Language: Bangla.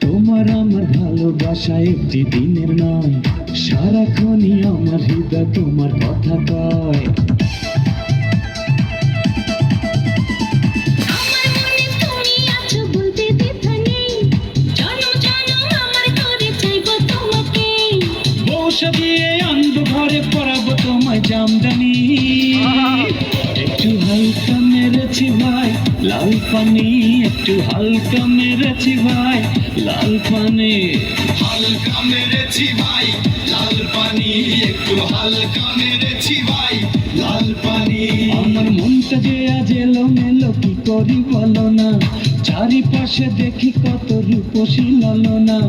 তোমার আমার ভালোবাসা একটি দিনের নয়, সারাক্ষণই আমার হৃদয় তোমার কথা কয়। বসে দিয়ে আনবো ঘরে পরাবো তোমায় জামদানি, একটু হালকা মেরেছি ভাই লাল পানি, একটু হালকা মেরেছি ভাই লাল পানি, হালকা মেরেছি ভাই লাল পানি, একটু হালকা মেরেছি ভাই লাল পানি। আমার মনটা যে আজ এলোমেলো কি করি বলো না, চারিপাশে দেখি কত রূপসী ললনা।